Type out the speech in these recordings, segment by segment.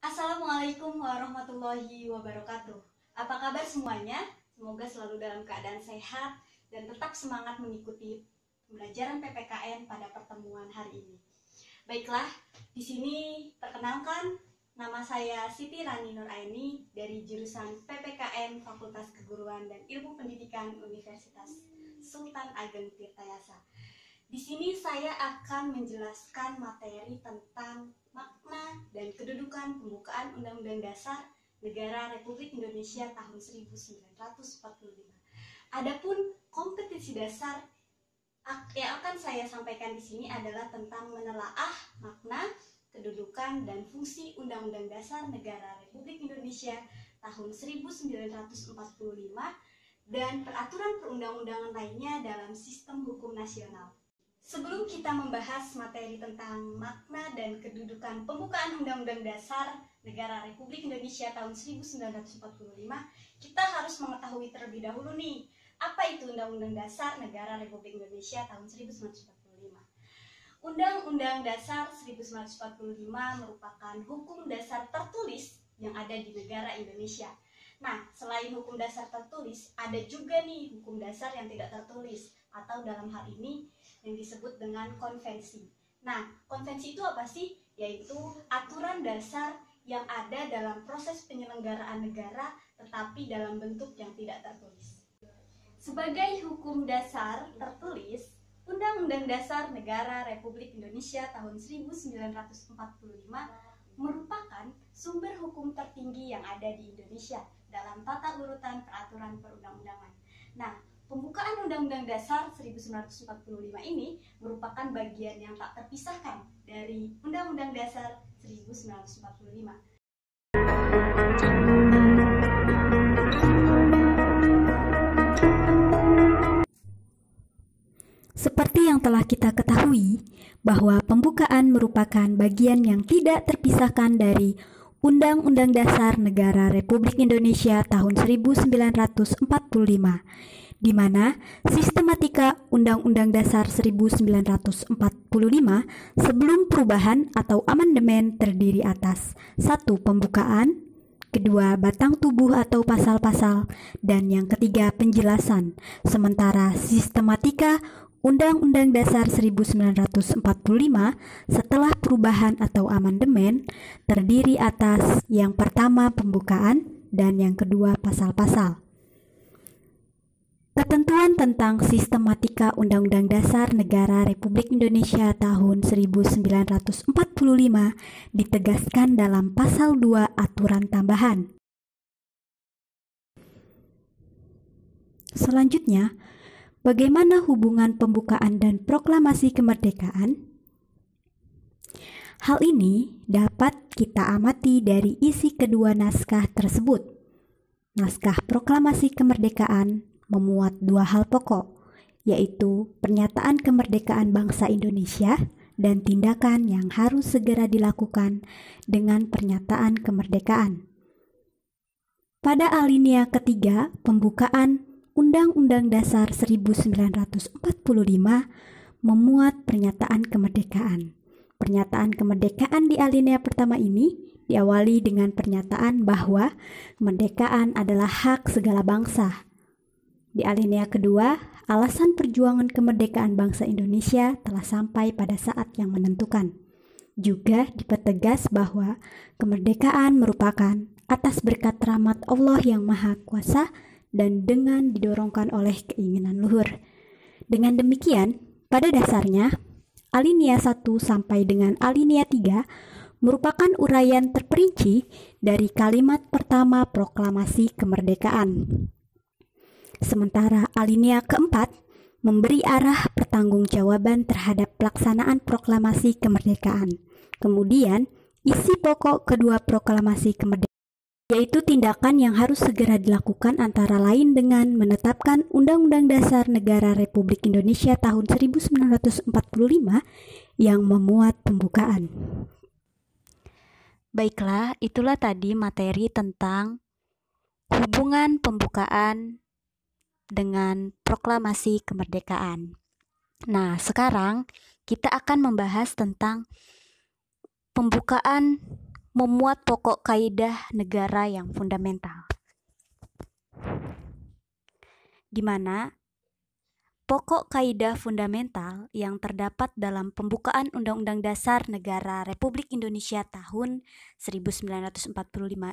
Assalamualaikum warahmatullahi wabarakatuh. Apa kabar semuanya? Semoga selalu dalam keadaan sehat dan tetap semangat mengikuti pembelajaran PPKN pada pertemuan hari ini. Baiklah, di sini perkenalkan, nama saya Siti Rani Nuraini dari jurusan PPKN Fakultas Keguruan dan Ilmu Pendidikan Universitas Sultan Ageng Tirtayasa. Di sini saya akan menjelaskan materi tentang makna dan kedudukan pembukaan Undang-Undang Dasar Negara Republik Indonesia tahun 1945. Adapun kompetisi dasar yang akan saya sampaikan di sini adalah tentang menelaah makna, kedudukan, dan fungsi Undang-Undang Dasar Negara Republik Indonesia tahun 1945 dan peraturan perundang-undangan lainnya dalam sistem hukum nasional. Sebelum kita membahas materi tentang makna dan kedudukan pembukaan Undang-Undang Dasar Negara Republik Indonesia tahun 1945, kita harus mengetahui terlebih dahulu nih, apa itu Undang-Undang Dasar Negara Republik Indonesia tahun 1945. Undang-Undang Dasar 1945 merupakan hukum dasar tertulis yang ada di negara Indonesia. Nah, selain hukum dasar tertulis, ada juga nih hukum dasar yang tidak tertulis, atau dalam hal ini yang disebut dengan konvensi. Nah, konvensi itu apa sih? Yaitu aturan dasar yang ada dalam proses penyelenggaraan negara tetapi dalam bentuk yang tidak tertulis. Sebagai hukum dasar tertulis, Undang-Undang Dasar Negara Republik Indonesia tahun 1945 merupakan sumber hukum tertinggi yang ada di Indonesia dalam tata urutan peraturan perundang-undangan. Nah, pembukaan Undang-Undang Dasar 1945 ini merupakan bagian yang tak terpisahkan dari Undang-Undang Dasar 1945. Seperti yang telah kita ketahui, bahwa pembukaan merupakan bagian yang tidak terpisahkan dari Undang-Undang Dasar Negara Republik Indonesia tahun 1945, di mana sistematika Undang-Undang Dasar 1945 sebelum perubahan atau amandemen terdiri atas 1. Pembukaan, 2. Batang tubuh atau pasal-pasal, dan yang ketiga penjelasan. Sementara sistematika Undang-Undang Dasar 1945 setelah perubahan atau amandemen terdiri atas yang pertama pembukaan dan yang kedua pasal-pasal. Ketentuan tentang sistematika Undang-Undang Dasar Negara Republik Indonesia tahun 1945 ditegaskan dalam pasal 2 aturan tambahan. Selanjutnya, bagaimana hubungan pembukaan dan proklamasi kemerdekaan? Hal ini dapat kita amati dari isi kedua naskah tersebut. Naskah proklamasi kemerdekaan memuat dua hal pokok, yaitu pernyataan kemerdekaan bangsa Indonesia dan tindakan yang harus segera dilakukan dengan pernyataan kemerdekaan. Pada alinea ketiga, pembukaan Undang-Undang Dasar 1945 memuat pernyataan kemerdekaan. Pernyataan kemerdekaan di alinea pertama ini diawali dengan pernyataan bahwa kemerdekaan adalah hak segala bangsa. Di alinea kedua, alasan perjuangan kemerdekaan bangsa Indonesia telah sampai pada saat yang menentukan. Juga dipertegas bahwa kemerdekaan merupakan atas berkat rahmat Allah yang Maha Kuasa dan dengan didorongkan oleh keinginan luhur. Dengan demikian, pada dasarnya, alinea 1 sampai dengan alinea 3 merupakan uraian terperinci dari kalimat pertama proklamasi kemerdekaan. Sementara alinea keempat memberi arah pertanggungjawaban terhadap pelaksanaan proklamasi kemerdekaan. Kemudian, isi pokok kedua proklamasi kemerdekaan yaitu tindakan yang harus segera dilakukan antara lain dengan menetapkan Undang-Undang Dasar Negara Republik Indonesia tahun 1945 yang memuat pembukaan. Baiklah, itulah tadi materi tentang hubungan pembukaan dengan proklamasi kemerdekaan. Nah, sekarang kita akan membahas tentang pembukaan memuat pokok kaidah negara yang fundamental, di mana pokok kaidah fundamental yang terdapat dalam pembukaan Undang-Undang Dasar Negara Republik Indonesia tahun 1945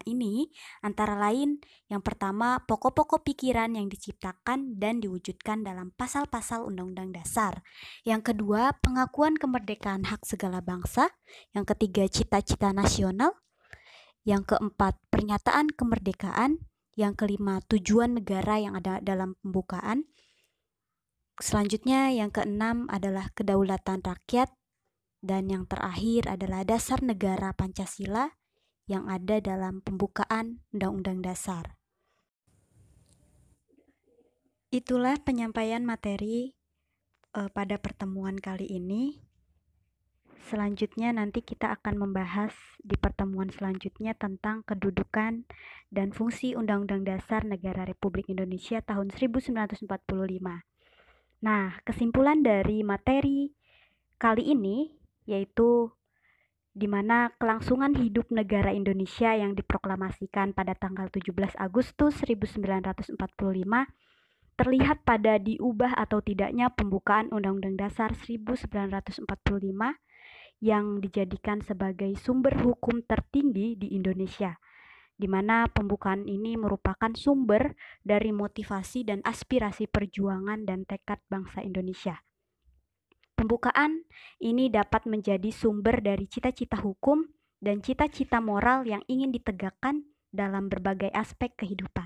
ini antara lain yang pertama, pokok-pokok pikiran yang diciptakan dan diwujudkan dalam pasal-pasal Undang-Undang Dasar. Yang kedua, pengakuan kemerdekaan hak segala bangsa. Yang ketiga, cita-cita nasional. Yang keempat, pernyataan kemerdekaan. Yang kelima, tujuan negara yang ada dalam pembukaan. Selanjutnya yang keenam adalah kedaulatan rakyat, dan yang terakhir adalah dasar negara Pancasila yang ada dalam pembukaan Undang-Undang Dasar. Itulah penyampaian materi pada pertemuan kali ini. Selanjutnya nanti kita akan membahas di pertemuan selanjutnya tentang kedudukan dan fungsi Undang-Undang Dasar Negara Republik Indonesia tahun 1945. Nah, kesimpulan dari materi kali ini yaitu di mana kelangsungan hidup negara Indonesia yang diproklamasikan pada tanggal 17 Agustus 1945 terlihat pada diubah atau tidaknya pembukaan Undang-Undang Dasar 1945 yang dijadikan sebagai sumber hukum tertinggi di Indonesia, di mana pembukaan ini merupakan sumber dari motivasi dan aspirasi perjuangan dan tekad bangsa Indonesia. Pembukaan ini dapat menjadi sumber dari cita-cita hukum dan cita-cita moral yang ingin ditegakkan dalam berbagai aspek kehidupan.